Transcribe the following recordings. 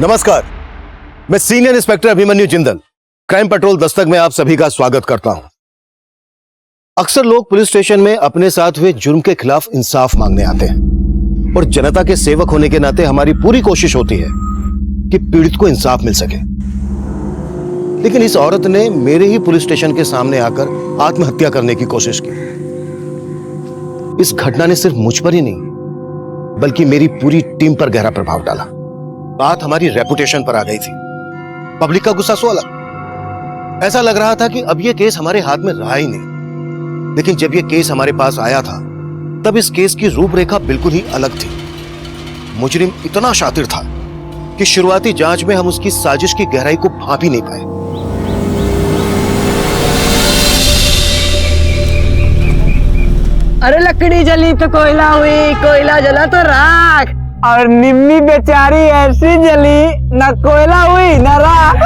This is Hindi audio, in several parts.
नमस्कार, मैं senior inspector Abhimanyu Jindal crime petrol Dastak में आप सभी का स्वागत करता हूं। अक्सर लोग पुलिस स्टेशन में अपने साथ हुए जुर्म के खिलाफ इंसाफ मांगने आते हैं और जनता के सेवक होने के नाते हमारी पूरी कोशिश होती है कि पीड़ित को इंसाफ मिल सके। लेकिन इस औरत ने मेरे ही पुलिस स्टेशन के सामने आकर आत्महत्या करने की कोशिश की। इस घटना ने सिर्फ मुझ पर ही नहीं बल्कि मेरी पूरी टीम पर गहरा प्रभाव डाला। बात हमारी रेपुटेशन पर आ गई थी। पब्लिक का गुस्सा सो अलग। ऐसा लग रहा था कि अब यह केस हमारे हाथ में रहा ही नहीं। लेकिन जब यह केस हमारे पास आया था तब इस केस की रूपरेखा बिल्कुल ही अलग थी। मुजरिम इतना शातिर था कि शुरुआती जांच में हम उसकी साजिश की गहराई को भांप ही नहीं पाए। अरे लकड़ी जली तो कोयला हुई, कोयला जला तो राख, और निम्मी बेचारी ऐसी जली न कोयला हुई न राख।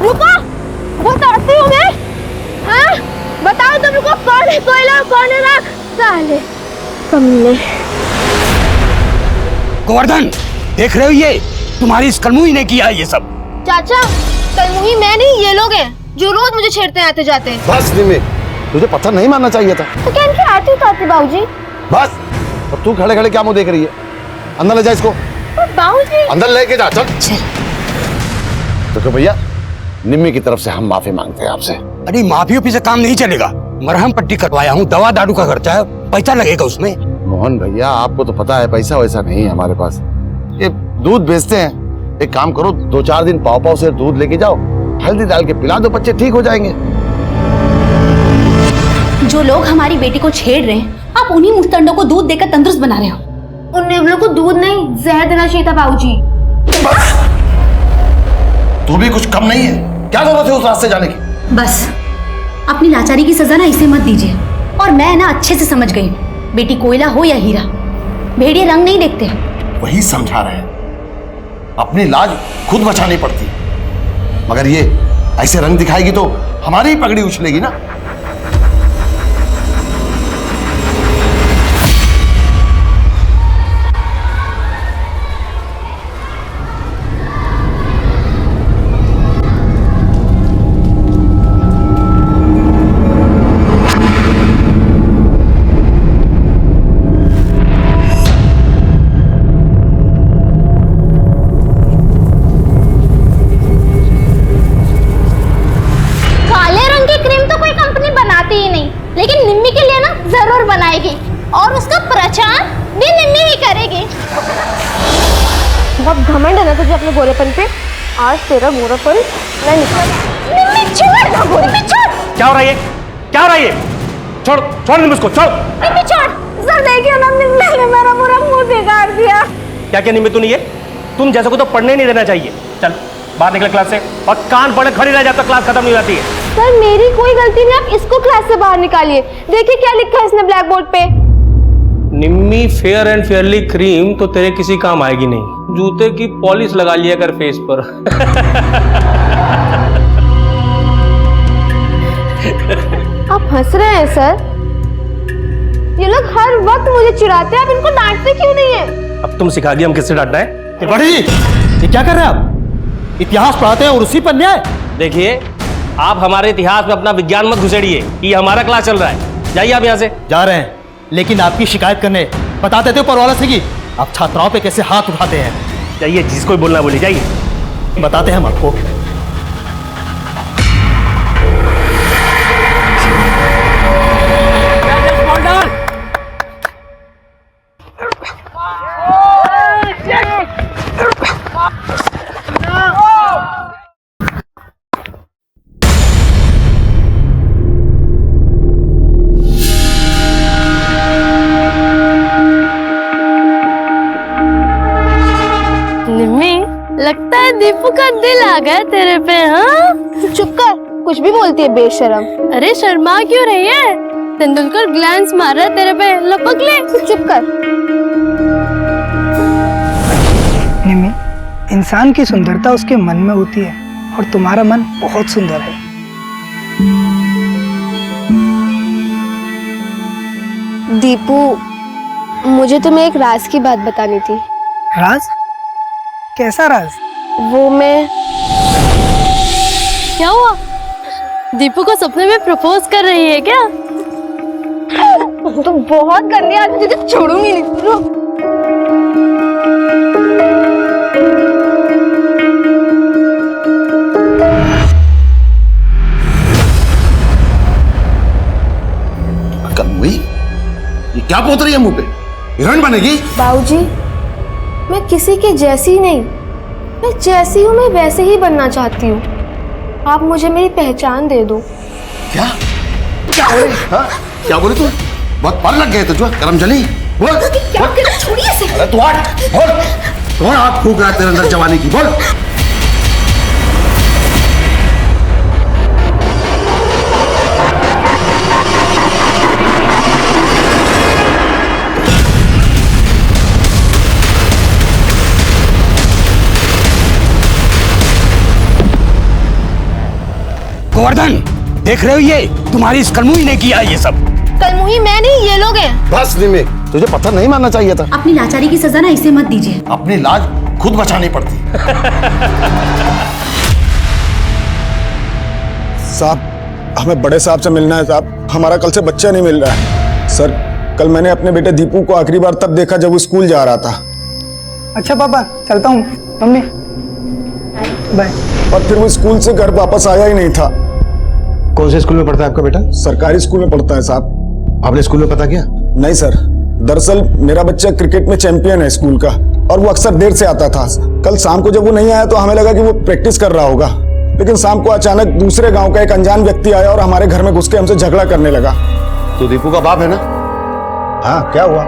रुको, बताती हूँ मैं। हाँ? बताओ तुम लोग कौन है कोयला कौन है राख? साले कमीने। गोवर्धन, देख रहे हो ये तुम्हारी इस कलमुही ने किया ये सब। चाचा, कलमुही मैं नहीं, ये लोग हैं जो रोज मुझे छेड़ते हैं आते जाते। बस निम्मी, तुझे पत्थर नहीं मारना चाहिए था। तो क्या इनकी आती उतारती बाबूजी? बस, अब तू खड़े खड़े क्या मुंह देख रही है? अंदर ले जा इसको। बाबूजी अंदर लेके जा, चल। तो भैया, निम्मी की तरफ से हम माफी मांगते हैं आपसे। अरे माफी ओफी से काम नहीं चलेगा। मरहम पट्टी करवाया हूँ, दवा दारू का खर्चा है, पैसा लगेगा उसमें। मोहन भैया, आपको तो पता है पैसा वैसा नहीं है हमारे पास। ये दूध बेचते हैं। एक काम करो, 2-4 दिन पाव पाव से दूध लेके जाओ, हल्दी डाल के पिला दो, बच्चे ठीक हो जाएंगे। जो लोग हमारी बेटी को छेड़ रहे हैं, आप उन्हीं मुस्तंडों को दूध देकर तंदुरुस्त बना रहे हो। उन नेवलों को दूध नहीं जहर देना चाहिए था बाबूजी। तू भी कुछ कम नहीं है, क्या जरूरत है उस रास्ते जाने की? बस अपनी लाचारी की सजा ना इसे मत दीजिए। और मैं ना अच्छे से समझ गई, बेटी कोयला हो या हीरा, भेड़िए रंग नहीं देखते। वही समझा रहे हैं, अपनी लाज खुद बचानी पड़ती, मगर ये ऐसे रंग दिखाएगी तो हमारी ही पगड़ी उछलेगी ना। लेकिन निम्मी के लिए ना जरूर बनाएगी और उसका प्रचार भी निम्मी ही करेगी। बहुत घमंड है ना तुझे अपने गोरेपन पे। आज तेरा गोरापन मैं निकाल। निम्मी छोड़ ना गोरी, निम्मी छोड़। क्या हो रहा है? क्या हो रहा है? छोड़ छोड़ निम्मी उसको, छोड़। निम्मी छोड़। सर देखिए ना, निम्मी ने मेरा पूरा मुंह बिगाड़ दिया। क्या क्या निम्मी, तू नहीं है? तुम जैसे को तो पढ़ने नहीं देना चाहिए। चल बाहर निकल क्लास से, और कान पड़े खड़ी रह जाता, क्लास खत्म नहीं होती है। सर मेरी कोई गलती नहीं, आप इसको क्लास से बाहर निकालिए। देखिए क्या लिखा है इसने ब्लैक बोर्ड पे। निम्मी फेयर एंड फेयरली क्रीम तो तेरे किसी काम आएगी नहीं। जूते की पॉलिश लगा लिया कर फेस पर। आप हंस रहे हैं सर? ये लोग हर वक्त मुझे चिढ़ाते हैं, आप इनको डांटते क्यों नहीं है? अब तुम सिखा दिया हम किससे डांटना है। बड़ी ये क्या कर रहे हैं आप? इतिहास पढ़ाते हैं और उसी पर न्याय। देखिए, आप हमारे इतिहास में अपना विज्ञान मत घुसेड़िए कि हमारा क्लास चल रहा है। जाइए आप यहाँ से। जा रहे हैं, लेकिन आपकी शिकायत करने बता देते हो परवाला से कि आप छात्राओं पे कैसे हाथ उठाते हैं। जाइए, जिसको बोलना बोलिए, जाइए। बताते हैं हम आपको। लगता है दीपू का दिल आ गया तेरे पे। हाँ चुप कर, कुछ भी बोलती है बेशरम। अरे शर्मा क्यों रही है? तेंदुलकर ग्लैंस मार रहा है तेरे पे, लपक ले। चुप कर। निम्मी, इंसान की सुंदरता उसके मन में होती है, और तुम्हारा मन बहुत सुंदर है। दीपू, मुझे तुम्हें एक राज की बात बतानी थी। राज? कैसा राज? वो मैं... क्या हुआ? दीपू को सपने में प्रपोज कर रही है क्या? तो बहुत गंदी आदमी, तुझे छोड़ूंगी नहीं। रुक। हुई? ये क्या पोत रही है मुंह पे? हीरोइन बनेगी? बाबूजी, मैं किसी के जैसी नहीं, मैं जैसी हूँ मैं वैसे ही बनना चाहती हूँ। आप मुझे मेरी पहचान दे दो। क्या? क्या बोले? हाँ? क्या बोले तू? बहुत पर लग गए तुझे, करम चली? बोल। छोड़िए इसे। अरे तू हट, बोल। कौन आग फूक रहा है तेरे अंदर जवानी की? बोल। गोवर्धन, देख रहे हो ये तुम्हारी इस कलमुही ने किया ये सब। कलमुही मैं नहीं, ये लोग हैं। बस निम्मी, तुझे पत्थर नहीं मारना चाहिए था। अपनी लाचारी की सजा ना इसे मत दीजिए। अपनी लाज खुद बचानी पड़ती। साहब, हमें बड़े साहब से मिलना है साहब। हमारा कल से बच्चा नहीं मिल रहा है। सर, कल मैंने अपने बेटे दीपू को आखिरी बार तब देखा जब वो स्कूल जा रहा था। अच्छा पापा, चलता हूँ। मम्मी बाय। और फिर वो स्कूल से घर वापस आया ही नहीं था। कौन से स्कूल में पढ़ता है आपका बेटा? सरकारी स्कूल में पढ़ता है साहब। आपने स्कूल में पता किया? नहीं सर, दरअसल मेरा बच्चा क्रिकेट में चैंपियन है स्कूल का, और वो अक्सर देर से आता था। कल शाम को जब वो नहीं आया तो हमें लगा कि वो प्रैक्टिस कर रहा होगा, लेकिन शाम को अचानक दूसरे गांव का एक अनजान व्यक्ति आया और हमारे घर में घुस के हमसे झगड़ा करने लगा। तो दीपू का बाप है ना? हाँ, क्या हुआ?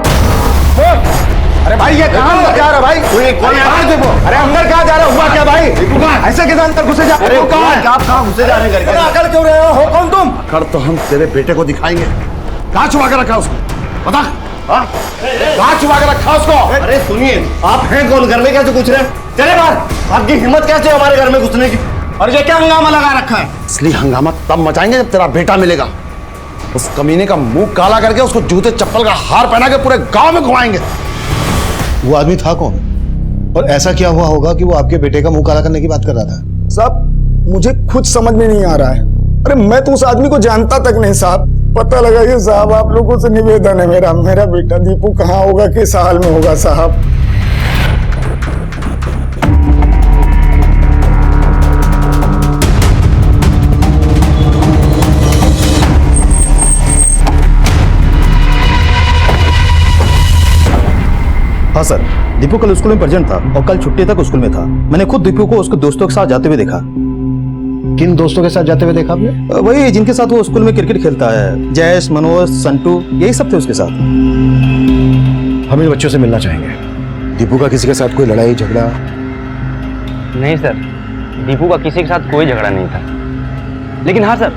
अरे भाई ये कहाँ जा रहा भाई? अरे अंदर कहाँ जा रहा? हुआ क्या भाई? ऐसे कैसे अंदर घुसे जा? अरे आप कहाँ घुसे जा रहे करके? अकड़ क्यों रहे हो कौन तुम? अकड़ तो हम तेरे बेटे को दिखाएंगे। कहाँ छुपा के रखा उसको? बता। कहाँ छुपा के रखा उसको? अरे सुनिए, आप हैं कौन? घर में कैसे घुस रहे? चले बाहर। आपकी हिम्मत कैसे हमारे घर में घुसने की? और ये क्या हंगामा लगा रखा है? इसलिए हंगामा तब मचाएंगे जब तेरा बेटा मिलेगा। उस कमीने का मुंह काला करके उसको जूते चप्पल का हार पहना के पूरे गांव में घुमाएंगे। वो आदमी था कौन? और ऐसा क्या हुआ होगा कि वो आपके बेटे का मुंह काला करने की बात कर रहा था? साहब, मुझे खुद समझ में नहीं आ रहा है। अरे मैं तो उस आदमी को जानता तक नहीं साहब। पता लगा ये साहब, आप लोगों से निवेदन है मेरा बेटा दीपू कहाँ होगा, किस हाल में होगा साहब। हाँ सर, दीपू कल स्कूल में प्रेजेंट था और कल छुट्टी तक स्कूल में था। मैंने खुद दीपू को उसके दोस्तों के साथ जाते हुए देखा। किन दोस्तों के साथ जाते हुए देखा आपने? वही जिनके साथ वो स्कूल में क्रिकेट खेलता है, जयेश, मनोज, संटू, यही सब थे उसके साथ। हम इन बच्चों से मिलना चाहेंगे। दीपू का किसी के साथ कोई लड़ाई झगड़ा? नहीं सर, दीपू का किसी के साथ कोई झगड़ा नहीं था। लेकिन हाँ सर,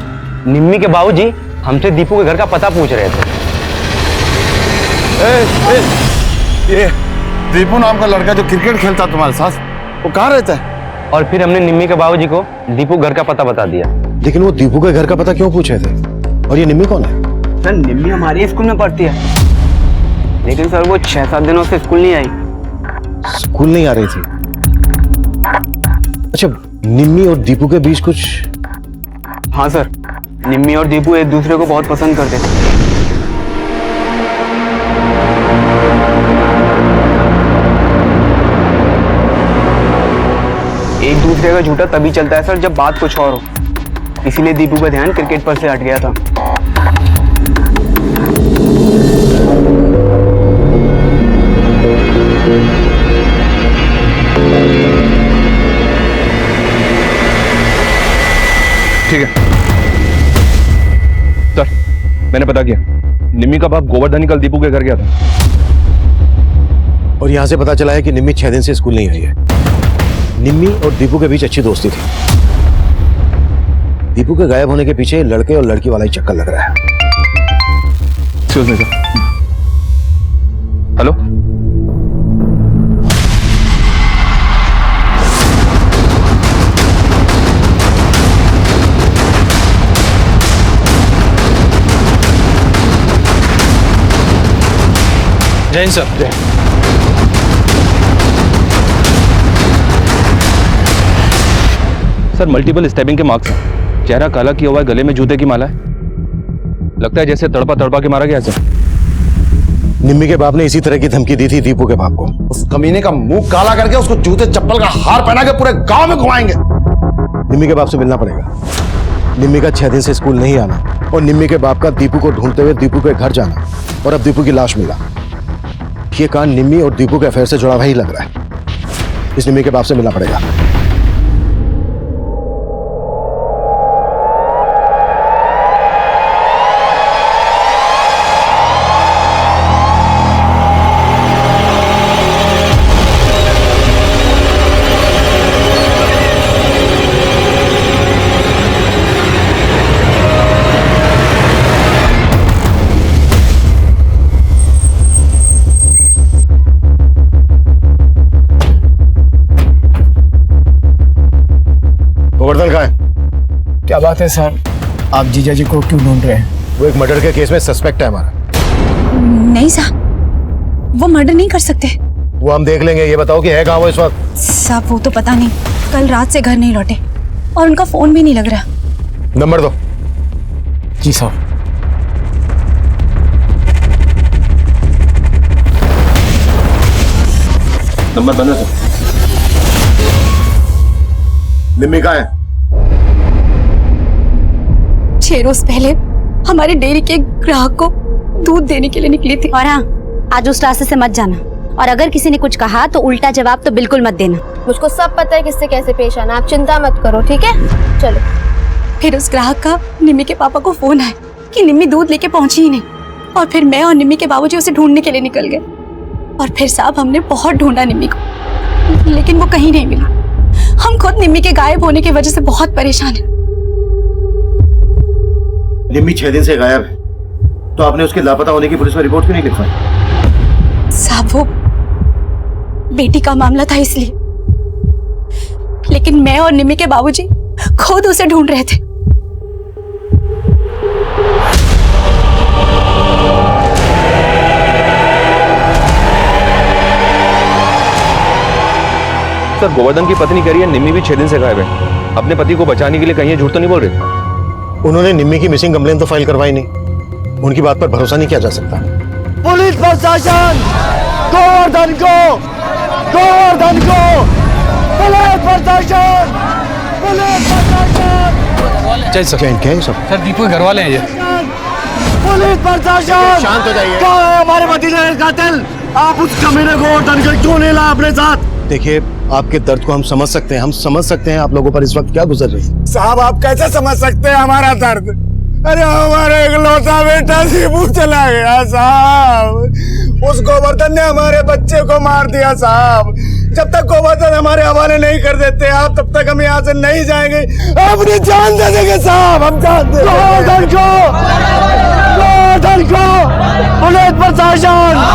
निम्मी के बाबूजी हमसे दीपू के घर का पता पूछ रहे थे। ये दीपू नाम का लड़का जो क्रिकेट खेलता तुम्हारे साथ, वो कहाँ रहता है? और फिर हमने निम्मी के बाबूजी को दीपू घर का पता बता दिया। लेकिन वो दीपू के घर का पता क्यों पूछे थे? और ये निम्मी कौन है? सर, निम्मी हमारे स्कूल में पढ़ती है, लेकिन सर वो 6-7 दिनों से स्कूल नहीं आई। स्कूल नहीं आ रही थी? अच्छा, निम्मी और दीपू के बीच कुछ? हाँ सर, निम्मी और दीपू एक दूसरे को बहुत पसंद करते थे। एक दूसरे का झूठा तभी चलता है सर जब बात कुछ और हो, इसीलिए दीपू का ध्यान क्रिकेट पर से हट गया था। ठीक है सर, मैंने पता किया। निम्मी का बाप गोवर्धन कल दीपू के घर गया था। और यहां से पता चला है कि निम्मी 6 दिन से स्कूल नहीं आई है। निम्मी और दीपू के बीच अच्छी दोस्ती थी। दीपू के गायब होने के पीछे लड़के और लड़की वाला ही चक्कर लग रहा है। Excuse me sir. हेलो, जय Hind sir. Sir multiple stabbing के मार्क्स हैं। चेहरा काला किया हुआ है, गले में जूते की माला है। लगता है जैसे तड़पा तड़पा के मारा गया सर। निम्मी के बाप ने इसी तरह की धमकी दी थी दीपू के बाप को। उस कमीने का मुंह काला करके उसको जूते चप्पल का हार पहना के पूरे गांव में घुमाएंगे। निम्मी के बाप से मिलना पड़ेगा। निम्मी का 6 दिन से स्कूल नहीं आना और निम्मी के बाप का दीपू को ढूंढते हुए दीपू के घर जाना और अब दीपू की लाश मिला। ये कांड निम्मी और दीपू के अफेयर से जुड़ा हुआ ही लग रहा है। इस निम्मी के बाप से मिलना पड़ेगा। गोवर्धन कहाँ है? क्या बात है सर, आप जीजा जी को क्यों ढूंढ रहे हैं? वो एक मर्डर के केस में सस्पेक्ट है हमारा। नहीं साहब, वो मर्डर नहीं कर सकते। वो हम देख लेंगे। ये बताओ कि है कहाँ वो इस वक्त? साहब वो तो पता नहीं, कल रात से घर नहीं लौटे और उनका फोन भी नहीं लग रहा। नंबर दो। जी साहब। नंबर बंद है सर। निम्मी कहाँ है? 6 रोज पहले हमारे डेयरी के ग्राहक को दूध देने के लिए निकली थी। और हाँ, आज उस रास्ते से मत जाना और अगर किसी ने कुछ कहा तो उल्टा जवाब तो बिल्कुल मत देना। मुझको सब पता है किससे कैसे पेश आना, आप चिंता मत करो, ठीक है? चलो। फिर उस ग्राहक का निम्मी के पापा को फोन आया कि निम्मी दूध लेके पहुंची ही नहीं और फिर मैं और निम्मी के बाबूजी उसे ढूंढने के लिए निकल गए और फिर साहब हमने बहुत ढूंढा निम्मी को, लेकिन वो कहीं नहीं मिला। हम खुद निम्मी के गायब होने की वजह से बहुत परेशान हैं। निम्मी 6 दिन से गायब है, तो आपने उसके लापता होने की पुलिस में रिपोर्ट क्यों नहीं लिखवाई? साहब वो बेटी का मामला था इसलिए, लेकिन मैं और निम्मी के बाबूजी खुद उसे ढूंढ रहे थे। सर गोवर्धन की पत्नी कह रही है निम्मी भी 6 दिन से गायब है। अपने पति को बचाने के लिए कहीं ये झूठ तो नहीं बोल रहे? उन्होंने निम्मी की मिसिंग कंप्लेन तो फाइल करवाई नहीं। उनकी बात पर भरोसा नहीं किया जा सकता। पुलिस प्रशासन, गोवर्धन को, गोवर्धन को, पुलिस प्रशासन, पुलिस प्रशासन। जय सर। क्या है सब? सर दीपू के घर वाले हैं ये। पुलिस प्रशासन, शांत हो जाइए। कहाँ है हमारे भतीजे का कातिल? आप उस कमीने गोवर्धन को क्यों नहीं लाए अपने साथ? देखिए, आपके दर्द को हम समझ सकते हैं। हम समझ सकते हैं आप लोगों पर इस वक्त क्या गुजर रही है। साहब आप कैसे समझ सकते हैं हमारा दर्द? अरे हमारा इकलौता बेटा दीपू चला गया साहब। उस गोवर्धन ने हमारे बच्चे को मार दिया साहब। जब तक गोवर्धन हमारे हवाले नहीं कर देते आप, तब तक हम यहाँ से नहीं जाएंगे। अपनी जान दे देंगे साहब, हम जान दे। गोवर्धन को, गोवर्धन को, पुलिस प्रशासन।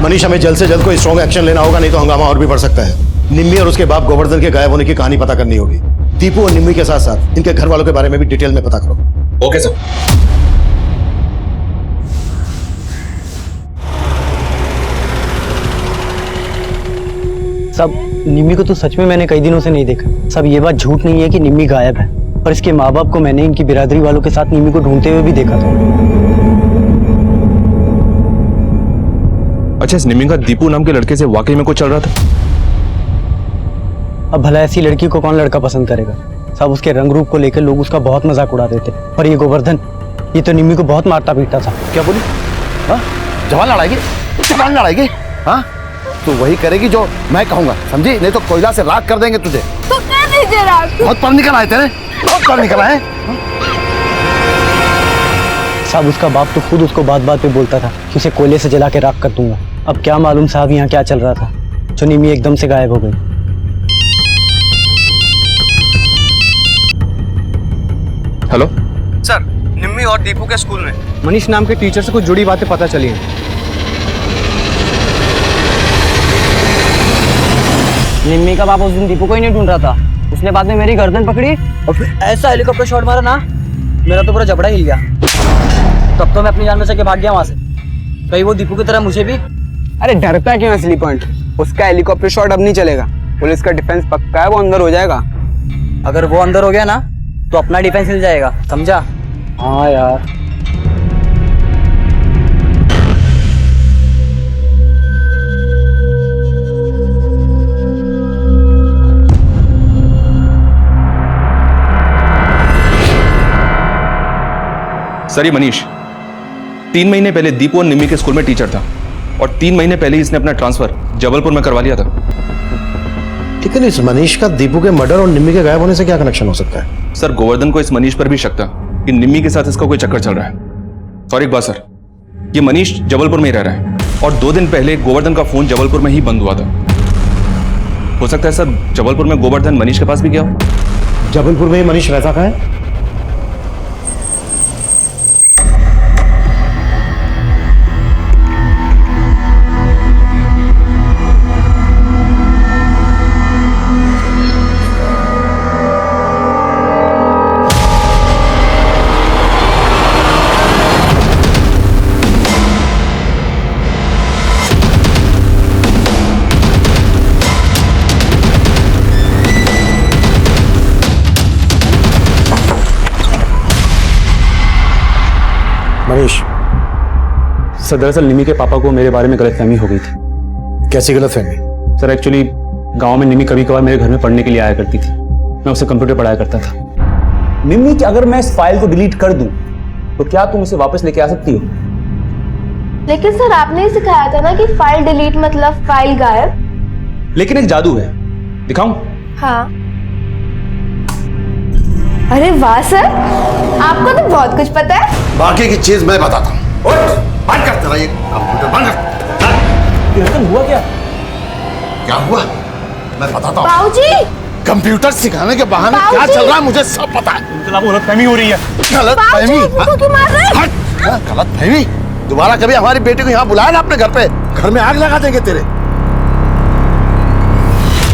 मनीष, हमें जल्द से जल्द कोई स्ट्रॉन्ग एक्शन लेना होगा, नहीं तो हंगामा और भी बढ़ सकता है। निम्मी और उसके बाप गोवर्धन के गायब होने की कहानी पता करनी होगी। दीपू और निम्मी के साथ साथ इनके घर वालों के बारे में भी डिटेल में पता करो। Okay sir. सब निम्मी को तो सच में मैंने कई दिनों से नहीं देखा। सब ये बात झूठ नहीं है कि निम्मी गायब है, पर इसके माँ बाप को मैंने इनकी बिरादरी वालों के साथ निम्मी को ढूंढते हुए भी देखा था। अच्छा, इस निम्मी का दीपू नाम के लड़के से वाकई में कुछ चल रहा था? अब भला ऐसी लड़की को कौन लड़का पसंद करेगा? सब उसके रंग रूप को लेकर लोग उसका बहुत मजाक उड़ाते थे। और ये गोवर्धन, ये तो निम्मी को बहुत मारता पीटता था। क्या बोली? हाँ? जवान लड़ाएगी? जवान लड़ाएगी? हाँ? तो वही करेगी जो मैं कहूंगा, समझी? नहीं तो कोयला से राख कर देंगे तुझे। तो कर दीजिए राख। बहुत पढ़ निकल आए तेरे, बहुत पढ़ निकल आए। साहब उसका बाप तो खुद उसको बात बात पे बोलता था कि उसे कोयले से जला के राख कर दूंगा। अब क्या मालूम साहब यहाँ क्या चल रहा था जो निम्मी एकदम से गायब हो गई। हेलो सर, निम्मी और दीपू के स्कूल में मनीष नाम के टीचर से कुछ जुड़ी बातें पता चली हैं। निम्मी का बाप उस दिन दीपू को ही नहीं ढूंढ रहा था, उसने बाद में मेरी गर्दन पकड़ी और फिर ऐसा हेलीकॉप्टर शॉट मारा ना, मेरा तो पूरा जबड़ा हिल गया। तब तो मैं अपनी जान बचा के भाग गया वहां से। कहीं वो दीपू की तरह मुझे भी अरे डरता क्यों असली पॉइंट? उसका हेलीकॉप्टर शॉट अब नहीं चलेगा, पुलिस का डिफेंस पक्का है, वो अंदर हो जाएगा। अगर वो अंदर हो गया ना तो अपना डिफेंस हिल जाएगा, समझा? हाँ यार। सर ये मनीष 3 महीने पहले दीपू और निम्मी के स्कूल में टीचर था और 3 महीने पहले इसने अपना ट्रांसफर जबलपुर में करवा लिया था। लेकिन इस मनीष का दीपू के मर्डर और निम्मी के गायब होने से क्या कनेक्शन हो सकता है? सर गोवर्धन को इस मनीष पर भी शक था कि निम्मी के साथ इसका कोई चक्कर चल रहा है। और एक बात सर, ये मनीष जबलपुर में ही रह रहा है और 2 दिन पहले गोवर्धन का फोन जबलपुर में ही बंद हुआ था। हो सकता है सर जबलपुर में गोवर्धन मनीष के पास भी गया हो। जबलपुर में ही मनीष रहता कहाँ है? मनीष, सर दरअसल निमी के पापा को मेरे बारे में गलतफहमी हो गई थी। कैसी गलतफहमी? सर एक्चुअली गांव में निमी कभी कभार मेरे घर में पढ़ने के लिए आया करती थी, मैं उसे कंप्यूटर पढ़ाया करता था। निम्मी कि अगर मैं इस फाइल को डिलीट कर दूं तो क्या तुम इसे वापस लेके आ सकती हो? लेकिन सर आपने ही सिखाया था ना कि फाइल डिलीट मतलब फाइल गायब। लेकिन एक जादू है, दिखाऊं? हाँ। अरे वाह सर, आपको तो बहुत कुछ पता है। बाकी की चीज मैं बताता हूँ। बंद कर तेरा ये कंप्यूटर, बंद कर। हुआ क्या? क्या हुआ मैं बताता हूँ। बाबूजी, कंप्यूटर सिखाने के बहाने क्या चल रहा है मुझे सब पता है। गलतफहमी हो रही है। गलतफहमी? गलतफहमी? दोबारा कभी हमारी बेटी को यहाँ बुलाया ना अपने घर पे, घर में आग लगा देंगे तेरे।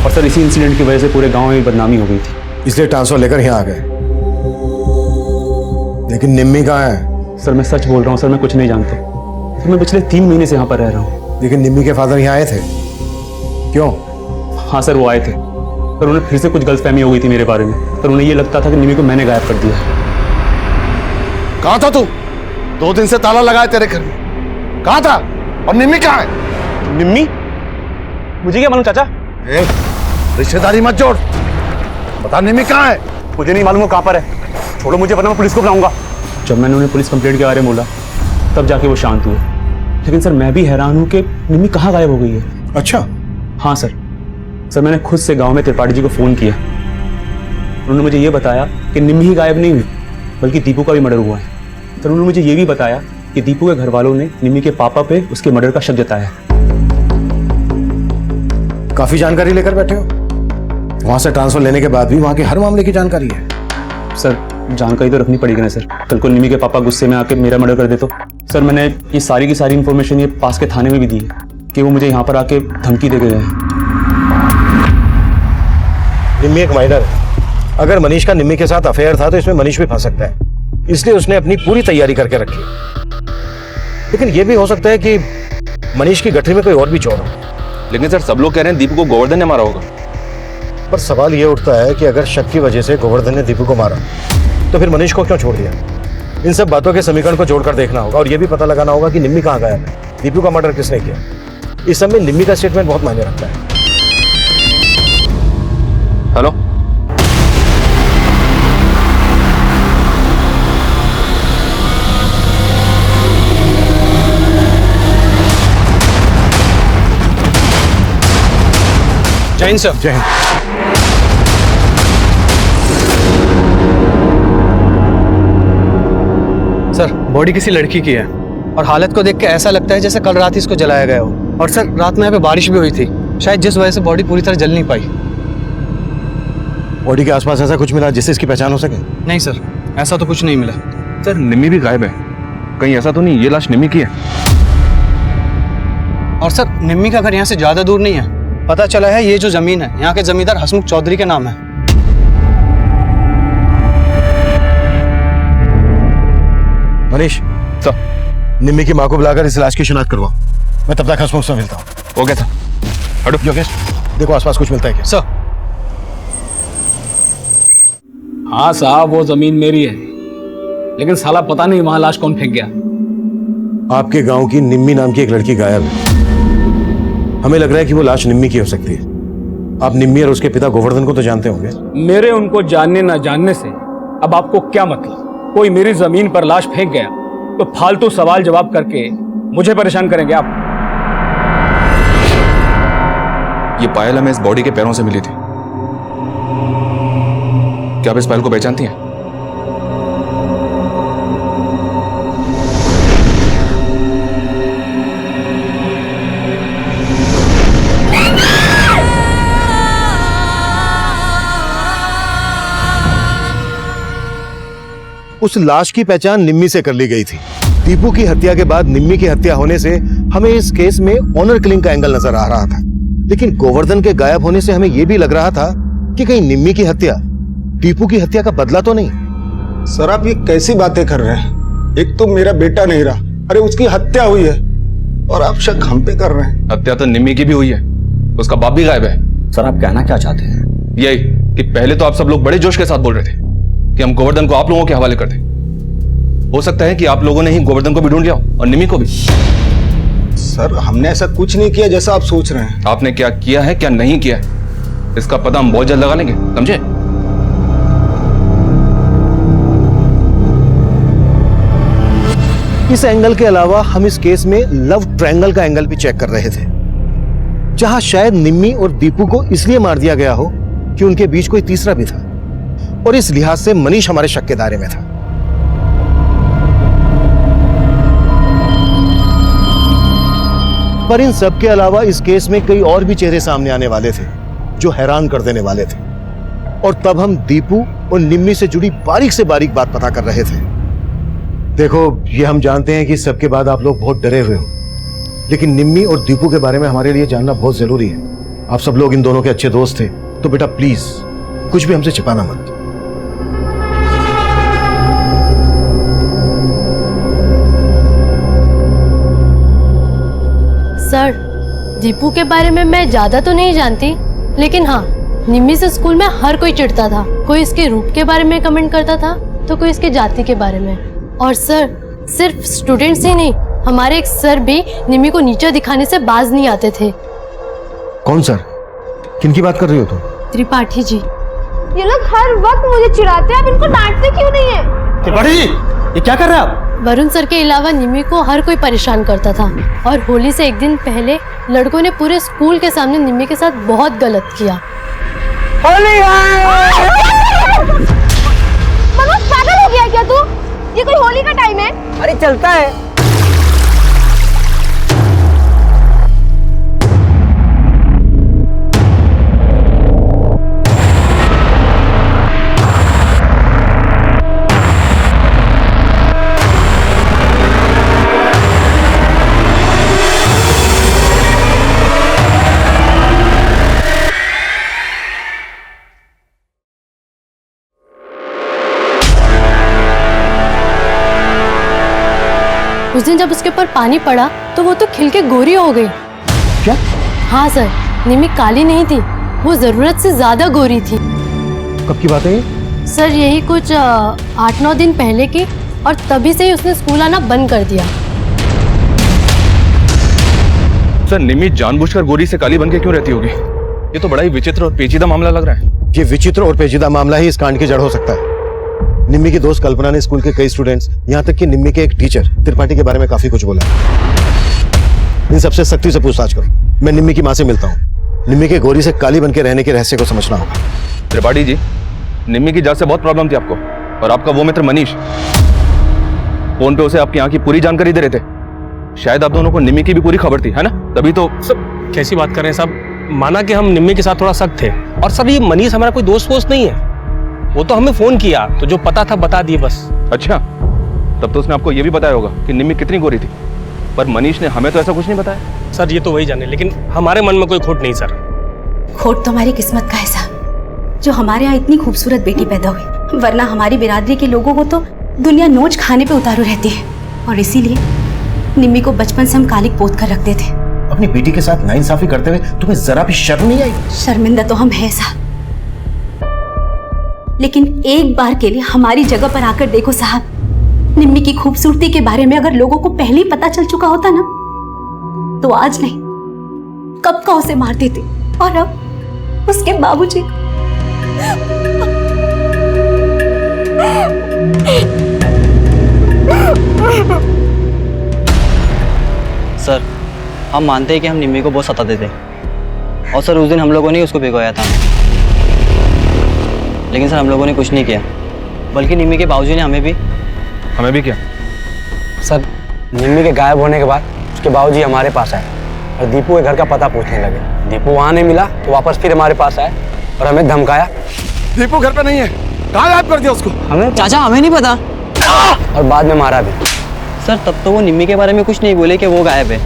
और सर इसी इंसिडेंट की वजह से पूरे गांव में बदनामी हो गई थी, इसलिए ट्रांसफर लेकर यहाँ आ गए। लेकिन निम्मी कहाँ है? सर मैं सच बोल रहा हूँ सर, मैं कुछ नहीं जानता सर, मैं पिछले 3 महीने से यहाँ पर रह रहा हूँ। लेकिन निम्मी के फादर यहाँ आए थे, क्यों? हाँ सर वो आए थे, पर उन्हें फिर से कुछ गलतफहमी हो गई थी मेरे बारे में, पर उन्हें ये लगता था कि निम्मी को मैंने गायब कर दिया। कहाँ था तू? 2 दिन से ताला लगाए तेरे घर में, कहाँ था? और निम्मी कहाँ है? निम्मी? मुझे क्या मालूम चाचा? रिश्तेदारी मत जोड़, बता निम्मी कहाँ है? मुझे नहीं मालूम वो कहाँ पर है, छोड़ो मुझे, वरना मैं पुलिस को बुलाऊंगा। जब मैंने उन्हें पुलिस कंप्लेंट के बारे में बोला तब जाके वो शांत हुए, लेकिन सर मैं भी हैरान हूँ कि निम्मी कहाँ गायब हो गई है। अच्छा? हाँ सर मैंने खुद से गांव में त्रिपाठी जी को फोन किया, उन्होंने मुझे ये बताया कि निम्मी ही गायब नहीं हुई बल्कि दीपू का भी मर्डर हुआ है। सर उन्होंने मुझे ये भी बताया कि दीपू के घर वालों ने निम्मी के पापा पे उसके मर्डर का शक जताया। काफी जानकारी लेकर बैठे हो। वहां से ट्रांसफर लेने के बाद भी वहां के हर मामले की जानकारी है। सर जानकारी तो रखनी पड़ेगी ना सर, कल को निमी के पापा गुस्से में आके मेरा मर्डर कर दे तो। सर मैंने ये सारी की सारी इन्फॉर्मेशन ये पास के थाने में भी दी है कि वो मुझे यहाँ पर आके धमकी दे गए हैं। निम्मी एक माइनर है, अगर मनीष का निम्मी के साथ अफेयर था तो इसमें मनीष भी फंस सकता है, इसलिए उसने अपनी पूरी तैयारी करके रखी। लेकिन यह भी हो सकता है कि मनीष की गठरी में कोई और भी चोर हो। लेकिन सर सब लोग कह रहे हैं दीपू को गोवर्धन ने मारा होगा। पर सवाल यह उठता है कि अगर शक की वजह से गोवर्धन ने दीपू को मारा तो फिर मनीष को क्यों छोड़ दिया? इन सब बातों के समीकरण को जोड़कर देखना होगा और यह भी पता लगाना होगा कि निम्मी कहाँ गायब है, दीपू का मर्डर किसने किया। इस सब में निम्मी का स्टेटमेंट बहुत मायने रखता है। हेलो, जय हिंद सर। जय हिंद। सर बॉडी किसी लड़की की है और हालत को देख के ऐसा लगता है जैसे कल रात ही इसको जलाया गया हो। और सर रात में यहाँ पे बारिश भी हुई थी, शायद जिस वजह से बॉडी पूरी तरह जल नहीं पाई। बॉडी के आसपास ऐसा कुछ मिला जिससे इसकी पहचान हो सके? नहीं सर, ऐसा तो कुछ नहीं मिला। सर निम्मी भी गायब है, कहीं ऐसा तो नहीं ये लाश निम्मी की है? और सर निम्मी का घर यहाँ से ज्यादा दूर नहीं है, पता चला है ये जो जमीन है यहाँ के जमींदार हसमुख चौधरी के नाम है। मनीष, निम्मी की माँ को बुलाकर इस लाश की शिनाख्त करवाओ। मैं तब तक हंसमुख से मिलता हूँ। Okay sir. हटो। योगेश, देखो आसपास कुछ मिलता है क्या? सर। हाँ साहब, वो जमीन मेरी है, लेकिन साला पता नहीं वहां लाश कौन फेंक गया। आपके गांव की निम्मी नाम की एक लड़की गायब है। हमें लग रहा है कि वो लाश निम्मी की हो सकती है। आप निम्मी और उसके पिता गोवर्धन को तो जानते होंगे। मेरे उनको जानने ना जानने से अब आपको क्या मतलब? कोई मेरी जमीन पर लाश फेंक गया तो फालतू सवाल जवाब करके मुझे परेशान करेंगे आप? ये पायल हमें इस बॉडी के पैरों से मिली थी। क्या आप इस पायल को पहचानती हैं? उस लाश की पहचान निम्मी से कर ली गई थी। दीपू की हत्या के बाद निम्मी की हत्या होने से हमें इस केस में ऑनर किलिंग का एंगल नजर आ रहा था, लेकिन गोवर्धन के गायब होने से हमें यह भी लग रहा था कि कहीं निम्मी की हत्या दीपू की हत्या का बदला तो नहीं। सर आप ये कैसी बातें कर रहे हैं? एक तो मेरा बेटा नहीं रहा, अरे उसकी हत्या हुई है और आप शक हम पे कर रहे हैं। हत्या तो निम्मी की भी हुई है, उसका बाप भी गायब है। सर आप कहना क्या चाहते हैं? यही कि पहले तो आप सब लोग बड़े जोश के साथ बोल रहे थे कि हम गोवर्धन को आप लोगों के हवाले कर दें। हो सकता है कि आप लोगों ने ही गोवर्धन को भी ढूंढ लिया और निम्मी को भी। सर हमने ऐसा कुछ नहीं किया जैसा आप सोच रहे हैं। आपने क्या किया है क्या नहीं किया है इसका पता हम बहुत जल्द लगा लेंगे, समझे? इस एंगल के अलावा हम इस केस में लव ट्रायंगल का एंगल भी चेक कर रहे थे, जहां शायद निम्मी और दीपू को इसलिए मार दिया गया हो कि उनके बीच कोई तीसरा भी था, और इस लिहाज से मनीष हमारे शक के दायरे में था। पर इन सब के अलावा इस केस में कई और भी चेहरे सामने आने वाले थे जो हैरान कर देने वाले थे, और तब हम दीपू और निम्मी से जुड़ी बारीक से बारीक बात पता कर रहे थे। देखो, ये हम जानते हैं कि सबके बाद आप लोग बहुत डरे हुए हो, लेकिन निम्मी और दीपू के बारे में हमारे लिए जानना बहुत जरूरी है। आप सब लोग इन दोनों के अच्छे दोस्त थे, तो बेटा प्लीज कुछ भी हमसे छिपाना मत। सर, दीपू के बारे में मैं ज्यादा तो नहीं जानती, लेकिन हाँ, निम्मी से स्कूल में हर कोई चिढ़ता था। कोई इसके रूप के बारे में कमेंट करता था तो कोई इसके जाति के बारे में। और सर, सिर्फ स्टूडेंट्स ही नहीं, हमारे एक सर भी निम्मी को नीचे दिखाने से बाज नहीं आते थे। कौन सर? किनकी बात कर रही हो तुम? त्रिपाठी जी। ये लोग हर वक्त मुझे चिढ़ाते हैं, आप इनको डांटते क्यों नहीं है? त्रिपाठी जी, ये क्या कर रहे हैं आप? वरुण सर के अलावा निम्मी को हर कोई परेशान करता था, और होली से एक दिन पहले लड़कों ने पूरे स्कूल के सामने निम्मी के साथ बहुत गलत किया। होली मनोज, पागल हो गया क्या तू? ये कोई होली का टाइम है? अरे चलता है। उस दिन जब उसके ऊपर पानी पड़ा तो वो तो खिल के गोरी हो गई। क्या? हाँ सर, निम्मी काली नहीं थी, वो जरूरत से ज्यादा गोरी थी। कब की बात है ये? सर यही कुछ 8-9 दिन पहले की, और तभी से ही उसने स्कूल आना बंद कर दिया। सर, निम्मी जानबूझकर गोरी से काली बन के क्यों रहती होगी? ये तो बड़ा ही विचित्र और पेचीदा मामला लग रहा है। ये विचित्र और पेचीदा मामला ही इस कांड की जड़ हो सकता है। निम्मी की दोस्त कल्पना ने स्कूल के कई स्टूडेंट्स, यहाँ तक कि निम्मी के एक टीचर त्रिपाठी के बारे में काफी कुछ बोला। इन सबसे सख्ती से पूछताछ करो। मैं निम्मी की माँ से मिलता हूँ। निम्मी के गोरी से काली बन के रहने के रहस्य को समझना होगा। त्रिपाठी जी, निम्मी की जात से बहुत प्रॉब्लम थी आपको, और आपका वो मित्र मनीष फोन पे उसे आपकी यहाँ की पूरी जानकारी दे रहे थे। शायद आप दोनों को निम्मी की भी पूरी खबर थी, है ना? तभी तो। सब कैसी बात कर रहे हैं साहब? माना कि हम निम्मी के साथ थोड़ा सख्त थे, और सर ये मनीष हमारा कोई दोस्त वोस्त नहीं है। वो तो हमें फोन किया तो जो पता था बता दिए बस। अच्छा, तब तो उसने आपको ये भी बताया होगा कि निम्मी कितनी गोरी थी, पर मनीष ने हमें तो ऐसा कुछ नहीं बताया। सर ये तो वही जाने, लेकिन हमारे मन में कोई खोट नहीं सर। खोट तो हमारी किस्मत का है साहब, जो हमारे यहाँ इतनी खूबसूरत बेटी पैदा हुई, वरना हमारी बिरादरी के लोगों को तो दुनिया नोच खाने पे उतारू रहती है। और इसीलिए निम्मी को बचपन से हम कालिक पोत कर रखते थे। अपनी बेटी के साथ नाइंसाफी करते हुए तुम्हें जरा भी शर्म नहीं आई? शर्मिंदा तो हम है साहब, लेकिन एक बार के लिए हमारी जगह पर आकर देखो साहब, निम्मी की खूबसूरती के बारे में अगर लोगों को पहले ही पता चल चुका होता ना, तो आज नहीं कब का उसे मार देते। और अब उसके बाबूजी सर, हम मानते हैं कि हम निम्मी को बहुत सताते थे, और सर उस दिन हम लोगों ने उसको भिगोया था, लेकिन सर हम लोगों ने कुछ नहीं किया, बल्कि निम्मी के बाबूजी ने हमें भी क्या? सर, निम्मी के गायब होने के बाद उसके बाबूजी हमारे पास आए और दीपू के घर का पता पूछने लगे। दीपू वहाँ नहीं मिला तो वापस फिर हमारे पास आए और हमें धमकाया। दीपू घर पे नहीं है, कहाँ गायब कर दिया उसको? चाचा हमें नहीं पता, और बाद में मारा भी। सर तब तो वो निम्मी के बारे में कुछ नहीं बोले कि वो गायब है,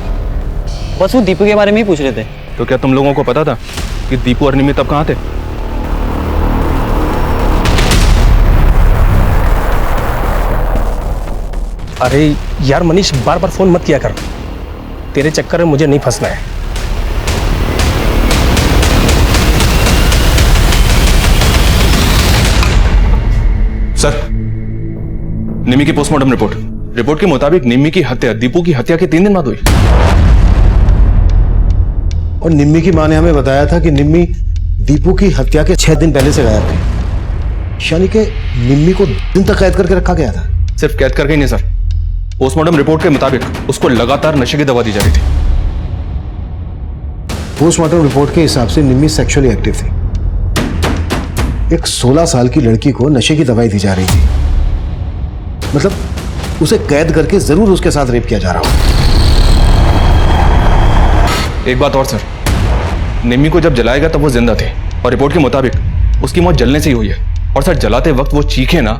बस वो दीपू के बारे में ही पूछ रहे थे। तो क्या तुम लोगों को पता था कि दीपू और निम्मी तब कहाँ थे? अरे यार मनीष, बार बार फोन मत किया कर, तेरे चक्कर में मुझे नहीं फंसना है। सर, निम्मी की पोस्टमार्टम रिपोर्ट के मुताबिक निम्मी की हत्या दीपू की हत्या के 3 दिन बाद हुई। और निम्मी की मां ने हमें बताया था कि निम्मी दीपू की हत्या के 6 दिन पहले से गायब थी, यानी कि निम्मी को दिन तक कैद करके रखा गया था। सिर्फ कैद करके ही नहीं सर, पोस्टमार्टम रिपोर्ट के मुताबिक उसको लगातार नशे की दवा दी जा रही थी। पोस्टमार्टम रिपोर्ट के हिसाब से निम्मी सेक्सुअली एक्टिव थी। एक 16 साल की लड़की को नशे की दवाई दी जा रही थी, मतलब उसे कैद करके जरूर उसके साथ रेप किया जा रहा हो। एक बात और सर, निम्मी को जब जलाया गया तब वो जिंदा थे और रिपोर्ट के मुताबिक उसकी मौत जलने से ही हुई है। और सर जलाते वक्त वो चीखे ना,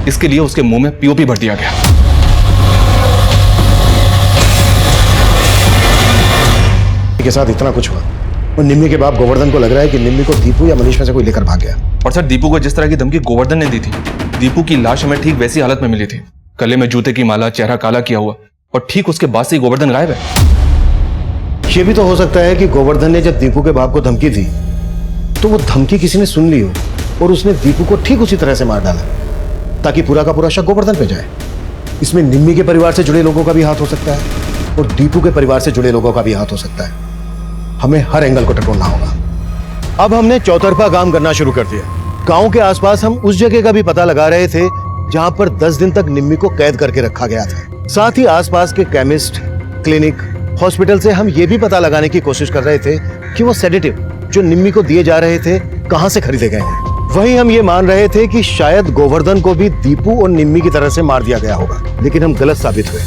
इसके लिए उसके मुंह में पीओपी भर दिया गया। के साथ इतना कुछ हुआ और निम्मी के बाप गोवर्धन को लग रहा है कि निम्मी को दीपू या मनीष में से कोई लेकर भाग गया। और सर दीपू को जिस तरह की धमकी गोवर्धन ने दी थी, दीपू की लाश हमें ठीक वैसी हालत में मिली थी, गले में जूते की माला, चेहरा काला किया हुआ, और ठीक उसके बाद से गोवर्धन गायब है। यह भी तो हो सकता है कि गोवर्धन ने जब दीपू के बाप को धमकी दी तो वो धमकी किसी ने सुन ली हो और उसने दीपू को ठीक उसी तरह से मार डाला ताकि पूरा का पूरा शक गोवर्धन पे जाए। इसमें निम्मी के परिवार से जुड़े लोगों का भी हाथ हो सकता है और दीपू के परिवार से जुड़े लोगों का भी हाथ हो सकता है। हमें हर एंगल को टटोलना होगा। अब हमने चौतरफा काम करना शुरू कर दिया। गांव के आसपास हम उस जगह का भी पता लगा रहे थे जहां पर 10 दिन तक निम्मी को कैद करके रखा गया था। साथ ही आसपास के केमिस्ट, क्लिनिक, हॉस्पिटल से हम ये भी पता लगाने की कोशिश कर रहे थे कि वो सेडेटिव जो निम्मी को दिए जा रहे थे कहां से खरीदे गए हैं। वहीं हम ये मान रहे थे कि शायद गोवर्धन को भी दीपू और निम्मी की तरह से मार दिया गया होगा, लेकिन हम गलत साबित हुए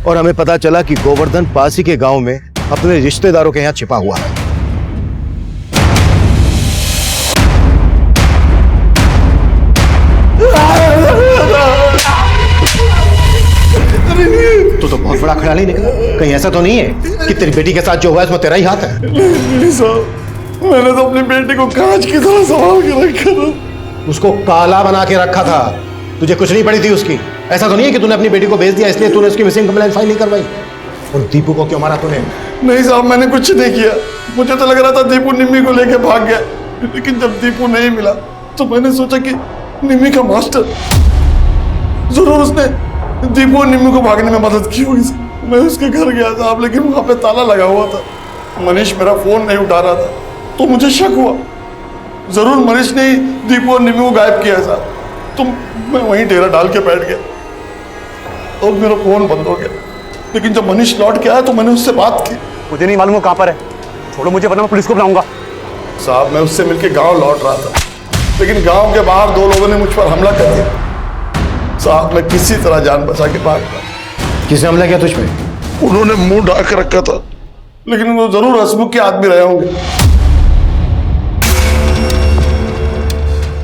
और हमें पता चला कि गोवर्धन पास ही के गांव में अपने रिश्तेदारों के यहां छिपा हुआ है। तो बहुत बड़ा खिलाड़ी निकला। कहीं ऐसा तो नहीं है कि तेरी बेटी के साथ जो हुआ है इसमें तेरा ही हाथ है? नहीं साहब, मैंने तो अपनी बेटी को कांच की तरह संभाल के रखा था। उसको काला बना के रखा था, तुझे कुछ नहीं पड़ी थी उसकी। ऐसा तो नहीं है कि तूने अपनी बेटी को भेज दिया इसलिए तूने उसकी मिसिंग कंप्लेंट फाइल नहीं करवाई। और दीपू को क्यों मारा तूने? नहीं साहब, मैंने कुछ नहीं किया। मुझे तो लग रहा था दीपू निम्मी को लेके भाग गया, लेकिन जब दीपू नहीं मिला तो मैंने सोचा कि निम्मी का मास्टर जरूर उसने दीपू और निम्मी को भागने में मदद की होगी। मैं उसके घर गया साहब, लेकिन वहां पे ताला लगा हुआ था। मनीष मेरा फोन नहीं उठा रहा था तो मुझे शक हुआ जरूर मनीष ने दीपू और निम्मी को गायब किया साहब। तो मैं वहीं डेरा डाल के बैठ गया और मेरा फोन बंद हो गया। लेकिन जब मनीष लौट के आया तो मैंने उससे बात की। मुझे नहीं मालूम वो कहाँ पर है, छोड़ो मुझे, वरना मैं पुलिस को बुलाऊंगा। साहब मैं उससे मिलके गांव लौट रहा था, लेकिन गांव के बाहर 2 लोगों ने मुझ पर हमला कर दिया। साहब मैं किसी तरह जान बचा के भाग गया। किसने हमला किया तुझ पे? उन्होंने मुंह ढाक रखा था, लेकिन वो जरूर हसमुख के आदमी रहे होंगे।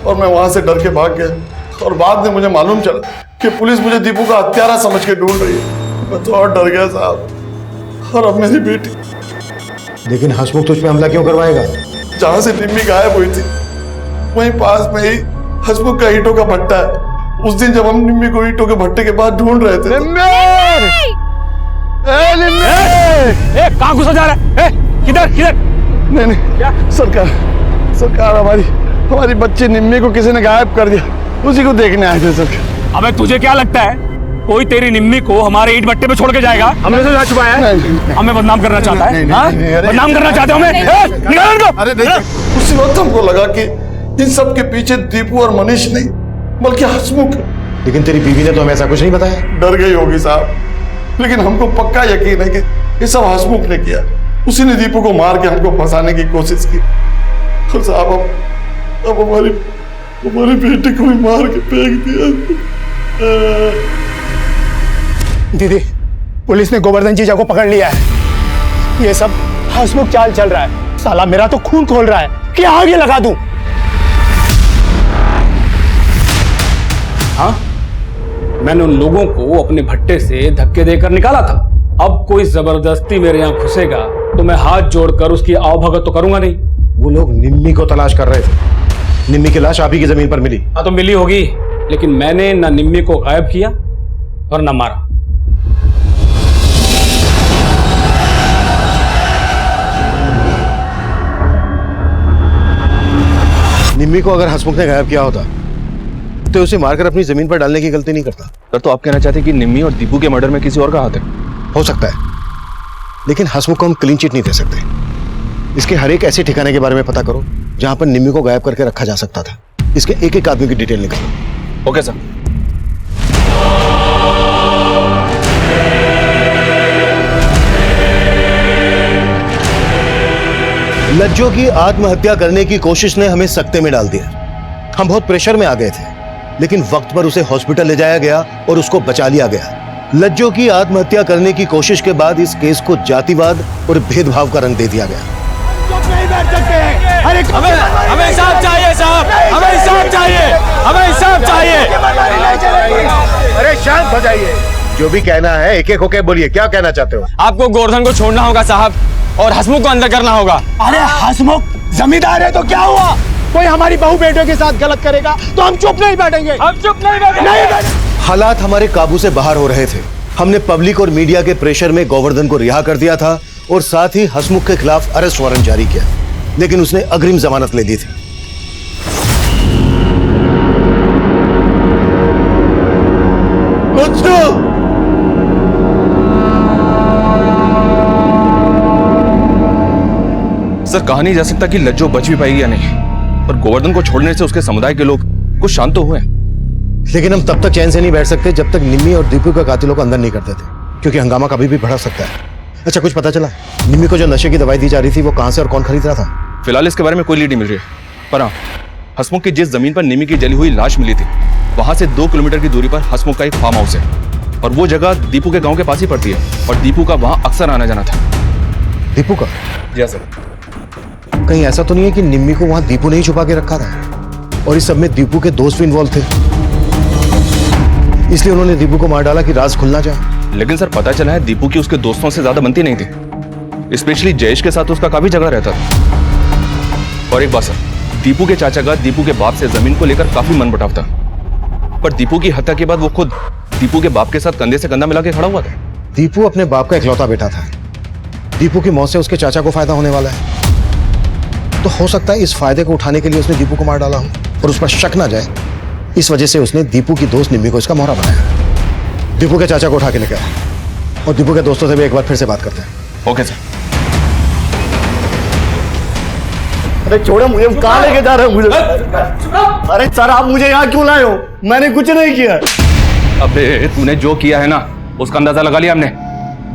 और मैं वहां से डर के भाग गया और बाद में मुझे मालूम चला कि पुलिस मुझे दीपू का हत्यारा समझ के ढूंढ रही है। मैं तो और डर गया साहब। और अब मेरी बेटी। लेकिन हसमुख तुझ पे हमला क्यों करवाएगा? जहां से निम्मी गायब हुई थी वहीं पास में ही हसमुख का ईंटों का भट्टा है। उस दिन जब हम निम्मी को ईंटों के भट्टे के पास ढूंढ रहे थे कहाँ घुसा जा रहा है? किधर किधर? नहीं नहीं क्या सरकार हमारी बच्ची निम्मी को किसी ने गायब कर दिया, उसी को देखने आए थे सरकार। अबे तुझे क्या लगता है कोई तेरी निम्मी को हमारे ईंट भट्टे पे छोड़ के जाएगा? हमने से जा छुपाया है? हमें बदनाम करना चाहता है? बदनाम करना चाहते हो हमें? निकाल इनको। अरे देखिए, उसी वक्त हमको लगा कि इन सब के पीछे दीपू और मनीष नहीं बल्कि हसमुख है। लेकिन तेरी बीवी ने तो हमें ऐसा कुछ नहीं बताया। डर गई होगी साहब, लेकिन हमको पक्का यकीन है कि ये सब हसमुख ने किया। उसी ने दीपू को मार के हमको फंसाने की कोशिश की। और साहब अब हमारी बेटी को भी मार के फेंक दिया। दीदी, पुलिस ने गोवर्धन जीजा को पकड़ लिया है। ये सब हंसमुख चाल चल रहा है। साला मेरा तो खून खोल रहा है कि आगे लगा दूं। हाँ, मैंने उन लोगों को अपने भट्टे से धक्के देकर निकाला था। अब कोई जबरदस्ती मेरे यहाँ घुसेगा तो मैं हाथ जोड़कर उसकी आवभगत तो करूंगा नहीं। वो लोग निम्मी को तलाश कर रहे थे। निम्मी की लाश आप ही की जमीन पर मिली। हाँ तो मिली होगी, लेकिन मैंने ना निम्मी को गायब किया और ना मारा। निम्मी को अगर हसमुख ने गायब किया होता तो उसे मारकर अपनी जमीन पर डालने की गलती नहीं करता। सर तो आप कहना चाहते हैं कि निम्मी और दीपू के मर्डर में किसी और का हाथ है? हो सकता है, लेकिन हसमुख को हम क्लीन चिट नहीं दे सकते। इसके हर एक ऐसे ठिकाने के बारे में पता करो जहां पर निम्मी को गायब करके रखा जा सकता था। इसके एक एक आदमी की डिटेल निकालो। Okay sir. लज्जो की आत्महत्या करने की कोशिश ने हमें सकते में डाल दिया। हम बहुत प्रेशर में आ गए थे, लेकिन वक्त पर उसे हॉस्पिटल ले जाया गया और उसको बचा लिया गया। लज्जो की आत्महत्या करने की कोशिश के बाद इस केस को जातिवाद और भेदभाव का रंग दे दिया गया। हमें इंसाफ चाहिए साहब, हमें इंसाफ चाहिए, हमें इंसाफ चाहिए। अरे शांत हो जाइए, जो भी कहना है एक एक होके बोलिए। क्या कहना चाहते हो? आपको गोवर्धन को छोड़ना होगा साहब और हसमुख को अंदर करना होगा। अरे हसमुख जमींदार है तो क्या हुआ? कोई हमारी बहू बेटे के साथ गलत करेगा तो हम चुप नहीं बैठेंगे। हम चुप नहीं बैठेंगे। हालात हमारे काबू से बाहर हो रहे थे। हमने पब्लिक और मीडिया के प्रेशर में गोवर्धन को रिहा कर दिया था और साथ ही हसमुख के खिलाफ अरेस्ट वारंट जारी किया, लेकिन उसने अग्रिम जमानत ले ली थी। सर कहा नहीं जा सकता कि लज्जो बच भी पाएगी या नहीं, पर गोवर्धन को छोड़ने से उसके समुदाय के लोग कुछ शांत तो हुए, लेकिन हम तब तक चैन से नहीं बैठ सकते जब तक निम्मी और दीपू के कातिलों को अंदर नहीं कर देते, क्योंकि हंगामा कभी भी बढ़ सकता है। अच्छा, कुछ पता चला निम्मी को जो नशे की दवाई दी जा रही थी वो कहां से और कौन खरीद रहा था? फिलहाल इसके बारे में कोई लीड नहीं मिल रही है, पर हाँ, हसमुख की जिस जमीन पर निम्मी की जली हुई लाश मिली थी वहां से 2 किलोमीटर की दूरी पर हसमुख का एक फार्म हाउस है और वो जगह दीपू के गांव के पास ही पड़ती है और दीपू का वहां अक्सर आना जाना था। दीपू का? जी सर। कहीं ऐसा तो नहीं है कि निम्मी को वहां दीपू ने ही छुपा के रखा था और इस सब में दीपू के दोस्त भी इन्वॉल्व थे, इसलिए उन्होंने दीपू को मार डाला कि राज खुलना जाए? लेकिन सर पता चला है दीपू की उसके दोस्तों से ज्यादा बनती नहीं थी, स्पेशली जयेश के साथ उसका काफी झगड़ा रहता था। और एक बात सर, दीपू के चाचा का दीपू के बाप से जमीन को लेकर काफी मनमुटाव था, पर दीपू की हत्या के बाद वो खुद दीपू के बाप के साथ कंधे से कंधा मिला के खड़ा हुआ था। दीपू अपने बाप का इकलौता बेटा था। दीपू की मौत से उसके चाचा को फायदा होने वाला है, तो हो सकता है इस फायदे को उठाने के लिए उसने दीपू को मार डाला हो और उस पर शक ना जाए, इस वजह से उसने दीपू की दोस्त निम्मी को इसका मोहरा बनाया। दीपू के चाचा को उठा के लेकर आया और दीपू के दोस्तों से भी एक बार फिर से बात करते हैं। Okay sir. अरे छोड़ो मुझे, कहाँ लेके जा रहे हो मुझे? अरे सर आप मुझे यहाँ क्यों लाए हो? मैंने कुछ नहीं किया। अबे तूने जो किया है ना उसका अंदाजा लगा लिया हमने।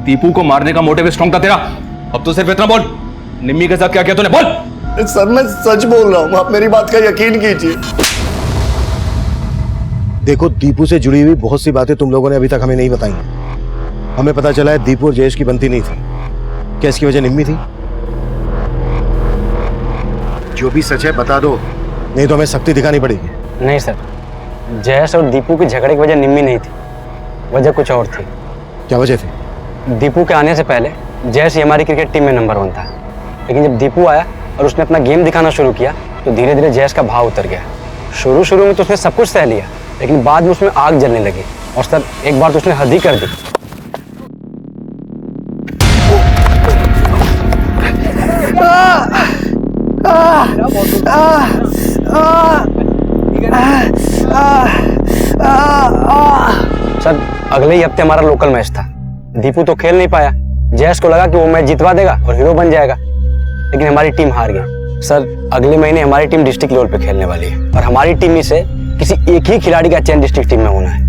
दीपू को मारने का मोटिव स्ट्रॉन्ग था तेरा। अब तो सिर्फ इतना बोल, निम्मी के साथ क्या किया तूने? बोल। सर मैं सच बोल रहा हूँ, आप मेरी बात का यकीन कीजिए। देखो, दीपू से जुड़ी हुई बहुत सी बातें तुम लोगों ने अभी तक हमें नहीं बताई। हमें पता चला है दीपू और जयेश की बनती नहीं थी। क्या इसकी वजह निम्मी थी? जो भी सच है बता दो, नहीं तो हमें सख्ती दिखानी पड़ेगी। नहीं सर, जयेश और दीपू की झगड़े की वजह निम्मी नहीं थी, वजह कुछ और थी। क्या वजह थी? दीपू के आने से पहले जयेश ही हमारी क्रिकेट टीम में नंबर 1 था, लेकिन जब दीपू आया और उसने अपना गेम दिखाना शुरू किया तो धीरे धीरे जयेश का भाव उतर गया। शुरू में तो उसने सब कुछ सह लिया, लेकिन बाद में उसमें आग जलने लगी और सर एक बार तो उसने हद ही कर दी। सर अगले ही हफ्ते हमारा लोकल मैच था। दीपू तो खेल नहीं पाया। जयेश को लगा कि वो मैच जितवा देगा और हीरो बन जाएगा, लेकिन हमारी टीम हार गई। सर अगले महीने हमारी टीम डिस्ट्रिक्ट लेवल पे खेलने वाली है और हमारी टीम में से किसी एक ही खिलाड़ी का चयन डिस्ट्रिक्ट टीम में होना है।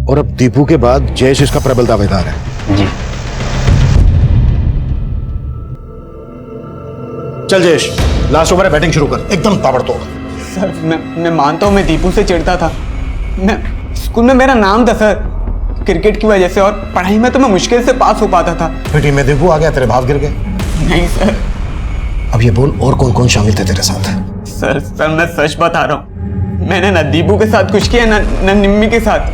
और अब दीपू के बाद जयेश इसका प्रबल दावेदार है। जी। चल जयेश, लास्ट ओवर है, बैटिंग शुरू कर, एकदम ताबड़तोड़। सर मैं मानता हूँ मैं दीपू से चिढ़ता था। मैं स्कूल में मेरा नाम था सर क्रिकेट की वजह से, और पढ़ाई में तो मैं मुश्किल से पास हो पाता था। टीम में दीपू आ गया, तेरे भाव गिर गए? नहीं सर। अब ये बोल, और कौन कौन शामिल थे तेरे साथ? सर मैं सच बता रहा हूँ, मैंने ना दीपू के साथ कुछ किया ना निम्मी के साथ।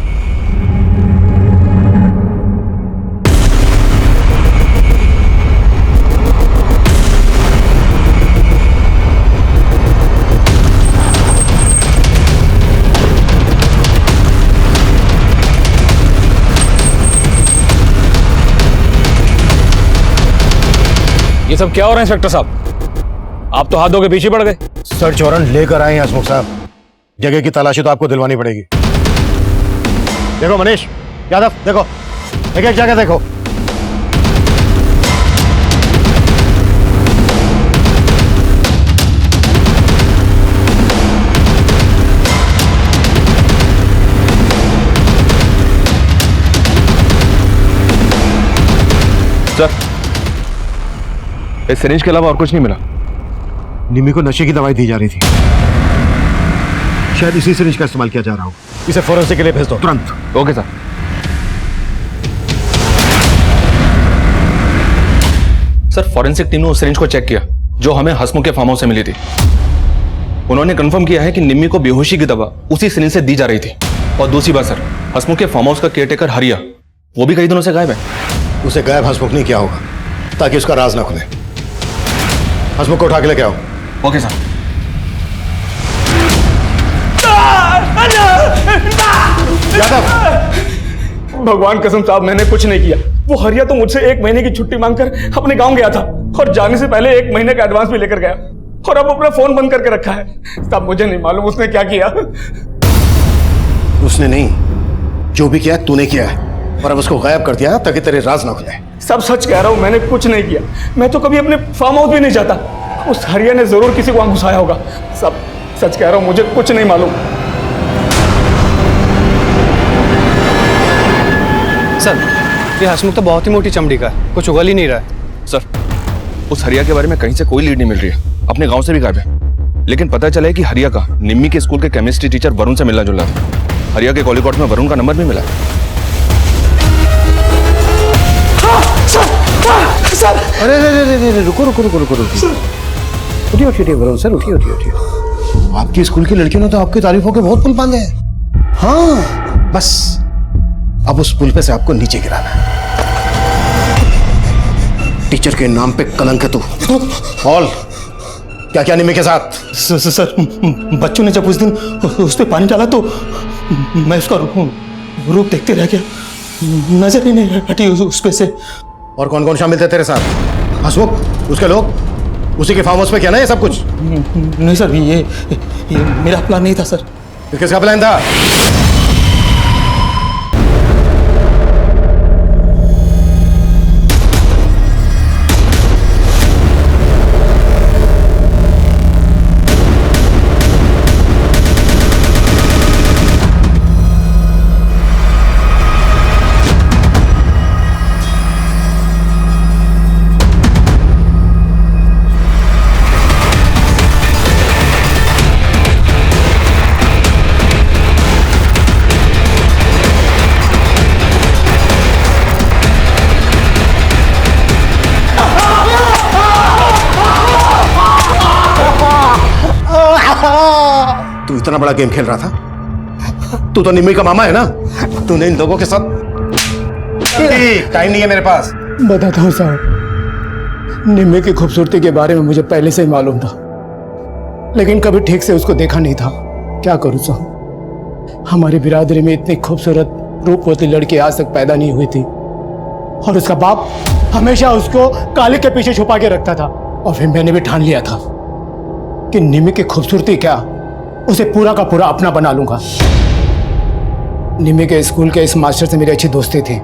ये सब क्या हो रहा है इंस्पेक्टर साहब? आप तो हाथों के पीछे पड़ गए। सर्च वारंट लेकर आए हैं हसमुख साहब। जगह की तलाशी तो आपको दिलवानी पड़ेगी। देखो मनीष यादव, देखो एक एक जगह देखो। सर इस सिरिंज के अलावा और कुछ नहीं मिला। निम्मी को नशे की दवाई दी जा रही थी, शायद इसी सिरिंज का इस्तेमाल किया जा रहा हो। इसे फोरेंसिक के लिए भेज दो तुरंत। Okay sir. Sir forensic team ने उस सिरिंज को चेक किया जो हमें हसमुख के फार्म हाउस से मिली थी। उन्होंने कंफर्म किया है कि निम्मी को बेहोशी की दवा उसी सिरिंज से दी जा रही थी। और दूसरी बात सर, हसमुख के फार्म हाउस का केयरटेकर हरिया, वो भी कई दिनों से गायब है। उसे गायब हसमुख नहीं किया होगा ताकि उसका राज ना खुले। हसमुख को उठा के लेके आओ। Okay sir. भगवान कसम साहब मैंने कुछ नहीं किया। वो हरिया तो मुझसे 1 महीने की छुट्टी मांगकर अपने गांव गया था और जाने से पहले 1 महीने का एडवांस भी लेकर गया, और अब अपना फोन बंद करके रखा है। साहब मुझे नहीं मालूम उसने क्या किया। उसने नहीं, जो भी किया तूने किया है, और अब उसको गायब कर दिया ताकि तेरे राज ना खुले। सब सच कह रहा हूं, मैंने कुछ नहीं किया। मैं तो कभी अपने फार्म हाउस भी नहीं जाता। उस हरिया ने जरूर किसी को वहां घुसाया होगा। सब सच कह रहा हूं, मुझे कुछ नहीं मालूम। सर ये हसमुख तो बहुत ही मोटी चमड़ी का है, कुछ उगल ही नहीं रहा है। सर उस हरिया के बारे में कहीं से कोई लीड नहीं मिल रही है, अपने गांव से भी गायब है। लेकिन पता चला है कि हरिया का निम्मी के स्कूल के केमिस्ट्री टीचर वरुण से मिलना जुलना था। हरिया के कॉलिकॉट में वरुण का नंबर भी मिला है। सर अरे रुको उठिए वरुण सर, उठिए। आपकी स्कूल की लड़कियों ने तो आपकी तारीफों के बहुत पुल बांधे हैं। हाँ बस अब उस पुल पे से आपको नीचे गिराना है। टीचर के नाम पे कलंक है तू। ऑल क्या क्या निम्मी के साथ? सर बच्चों ने जब उस दिन उस पे पानी डाला तो मैं उसका रूप देखते रह गया, नजर ही नहीं हटी उस पे से। और कौन कौन शामिल थे तेरे साथ? हसमुख, उसके लोग, उसी के फार्म हाउस पे क्या ना ये सब कुछ? नहीं सर, ये मेरा प्लान नहीं था सर। किसका प्लान था? तू इतना बड़ा गेम खेल रहा था? तू तो निम्मी का मामा है ना? तूने इन लोगों के साथ। टाइम नहीं है मेरे पास। बताता हूँ साहब, निम्मी की खूबसूरती के बारे में मुझे पहले से ही मालूम था, लेकिन कभी ठीक से उसको देखा नहीं था। क्या करूँ साहब, हमारी बिरादरी में इतनी खूबसूरत रूपवती लड़की आज तक पैदा नहीं हुई थी, और उसका बाप हमेशा उसको काली के पीछे छुपा के रखता था। और फिर मैंने भी ठान लिया था कि निम्मी की खूबसूरती क्या, उसे पूरा का पूरा अपना बना लूंगा। निम्मी के स्कूल के इस मास्टर से मेरी अच्छी दोस्ती थी।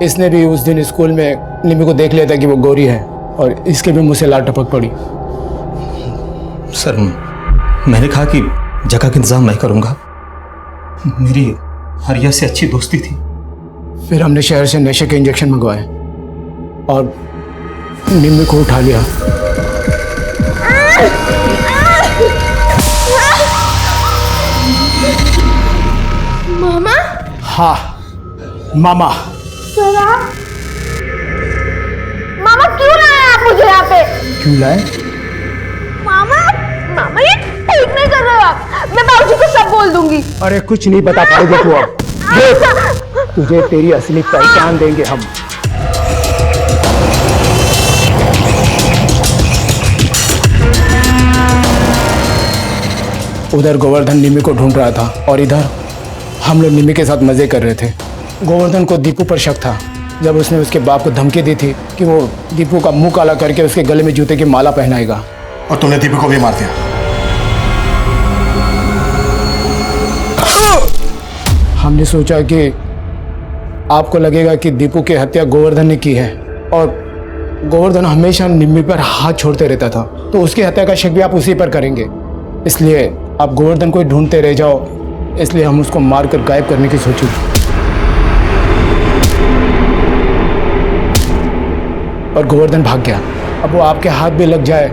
इसने भी उस दिन स्कूल में निम्मी को देख लिया था कि वो गोरी है और इसके भी मुंह से लाल टपक पड़ी। सर, मैंने कहा कि जगह का इंतजाम मैं करूंगा। मेरी हरिया से अच्छी दोस्ती थी। फिर हमने शहर से नशे के इंजेक्शन मंगवाए और निम्मी को उठा लिया। मामा? हाँ मामा। मामा क्यों लाए आप मुझे यहाँ पे? क्यों लाए? मामा मामा ये ठीक नहीं कर रहे हो आप। मैं बाबूजी को सब बोल दूंगी। अरे कुछ नहीं बता पाएगी तू अब। तुझे तेरी असली पहचान देंगे हम। उधर गोवर्धन निम्मी को ढूंढ रहा था और इधर हम लोग निम्मी के साथ मजे कर रहे थे। गोवर्धन को दीपू पर शक था जब उसने उसके बाप को धमकी दी थी कि वो दीपू का मुंह काला करके उसके गले में जूते की माला पहनाएगा। और तूने दीपू को भी मार दिया। हमने सोचा कि आपको लगेगा कि दीपू की हत्या गोवर्धन ने की है और गोवर्धन हमेशा निम्मी पर हाथ छोड़ते रहता था, तो उसकी हत्या का शक भी आप उसी पर करेंगे। इसलिए आप गोवर्धन को ढूंढते रह जाओ, इसलिए हम उसको मारकर गायब करने की सोची। और गोवर्धन भाग गया। अब वो आपके हाथ भी लग जाए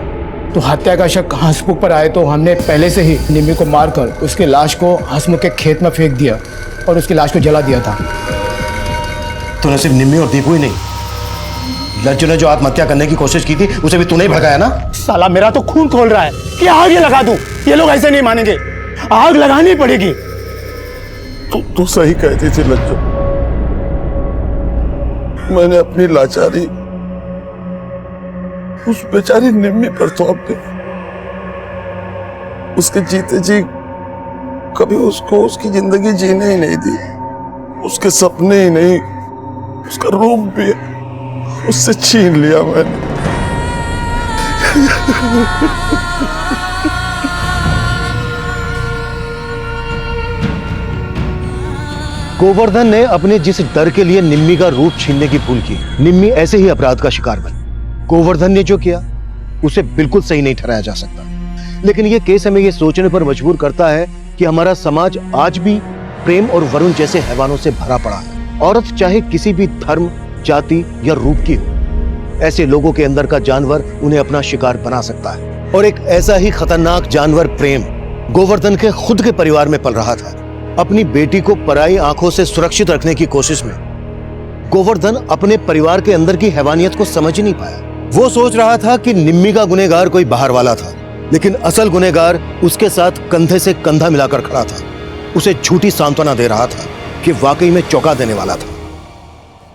तो हत्या का शक हंसमुख पर आए, तो हमने पहले से ही निम्मी को मारकर उसकी लाश को हंसमुख के खेत में फेंक दिया और उसकी लाश को जला दिया था। तूने सिर्फ निम्मी और दीपू ही नहीं, लज्जू ने जो आत्महत्या करने की कोशिश की थी उसे भी तूने ही भगाया ना? साला मेरा तो खून खोल रहा है कि आग ये लगा दूं। ये लोग ऐसे नहीं मानेंगे, आग लगानी पड़ेगी। तू सही कहती थी लज्जू। मैंने अपनी लाचारी उस बेचारी निम्मी पर थोप दी। उसके जीते जी कभी उसको उसकी जिंदगी जीने ही नहीं दी। उसके सपने ही नहीं, उसका रूप भी उससे छीन लिया मैंने। गोवर्धन ने अपने जिस डर के लिए निम्मी का रूप छीनने की भूल की, निम्मी ऐसे ही अपराध का शिकार बनी। गोवर्धन ने जो किया उसे बिल्कुल सही नहीं ठहराया जा सकता, लेकिन यह केस हमें यह सोचने पर मजबूर करता है कि हमारा समाज आज भी प्रेम और वरुण जैसे हैवानों से भरा पड़ा है। औरत चाहे किसी भी धर्म, जाति या रूप की हो, ऐसे लोगों के अंदर का जानवर उन्हें अपना शिकार बना सकता है। और एक ऐसा ही खतरनाक जानवर प्रेम गोवर्धन के खुद के परिवार में पल रहा था। अपनी बेटी को पराई आंखों से सुरक्षित रखने की कोशिश में गोवर्धन अपने परिवार के अंदर की हैवानियत को समझ नहीं पाया। वो सोच रहा था कि निम्मी का गुनहगार कोई बाहर वाला था, लेकिन असल गुनहगार उसके साथ कंधे से कंधा मिलाकर खड़ा था। उसे झूठी सांत्वना दे रहा था कि वाकई में चौंका देने वाला था।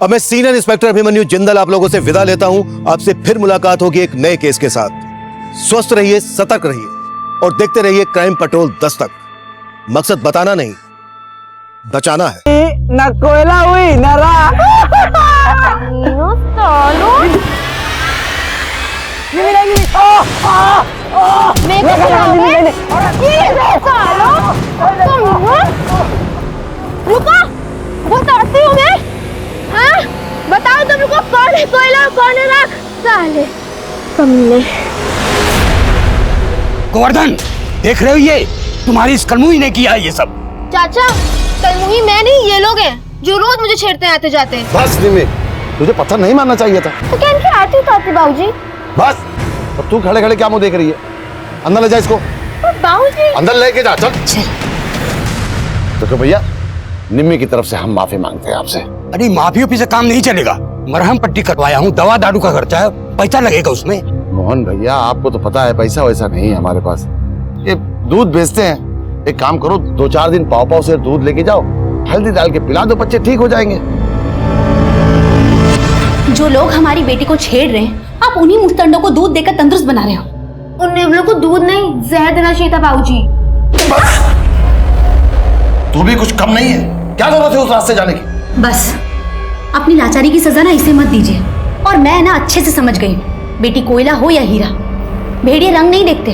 अब मैं सीनियर इंस्पेक्टर अभिमन्यु जिंदल आप लोगों से विदा लेता हूं। आपसे फिर मुलाकात होगी एक नए केस के साथ। स्वस्थ रहिए, सतर्क रहिए और देखते रहिए क्राइम पेट्रोल दस्तक। मकसद बताना नहीं, बचाना है। न कोयला हुई न राख। रुको, बताती हूँ मैं। हाँ, बताओ तुम लोग कौन है कोयला, कौन है राख? साले कमीने। गोवर्धन, देख रहे हो ये तुम्हारी इस कलमुई ने किया ये सब। चाचा, कलमुही मैं नहीं, ये लोग हैं जो रोज मुझे छेड़ते हैं आते जाते। बस निम्मी, तुझे पत्थर नहीं मारना चाहिए था। तो क्या इनकी आती उतारती बाबूजी? बस, अब तू खड़े खड़े क्या मुंह देख रही है? अंदर ले जा इसको। बाबूजी अंदर लेके जा, चल। तो भैया, निम्मी की तरफ से हम माफी मांगते हैं आपसे। अरे माफी ओफी से काम नहीं चलेगा। मरहम पट्टी करवाया हूँ, दवा दारू का खर्चा है, पैसा लगेगा उसमें। मोहन भैया, आपको तो पता है पैसा वैसा नहीं है हमारे पास। ये दूध बेचते हैं, एक काम करो, 2-4 दिन पाव पाव से दूध लेके जाओ, हल्दी डाल के पिला दो, बच्चे ठीक हो जाएंगे। जो लोग हमारी बेटी को छेड़ रहे हैं, आप उन्हीं मुस्तंडों को दूध देकर तंदुरुस्त बना रहे हो। उन नेवलों को दूध नहीं, जहर देना चाहिए था बाबूजी। तू भी कुछ कम नहीं है, क्या जरूरत है उस रास्ते जाने की? बस अपनी लाचारी की सजा ना इसे मत दीजिए। और मैं ना अच्छे से समझ गई, बेटी कोयला हो या हीरा, भेड़िए रंग नहीं देखते।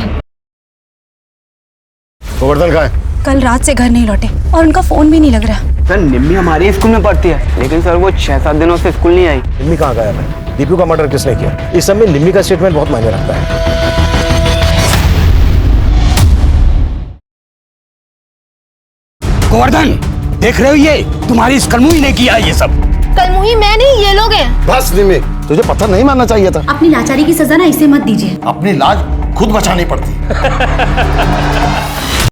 गोवर्धन कहाँ है? कल रात से घर नहीं लौटे और उनका फोन भी नहीं लग रहा। सर निम्मी हमारे स्कूल में पढ़ती है, लेकिन सर वो 6-7 दिनों से स्कूल नहीं आई। निम्मी कहाँ गायब है? दीपू का मर्डर किसने किया? इस सब में निम्मी का स्टेटमेंट बहुत मायने रखता है। गोवर्धन, देख रहे हो ये तुम्हारी इस कलमुही ने किया ये सब। कलमुही मैं नहीं, ये लोग हैं। बस निम्मी, तुझे पत्थर नहीं मारना चाहिए था। अपनी लाचारी की सजा ना इसे मत दीजिए। अपनी लाज खुद बचानी पड़ती।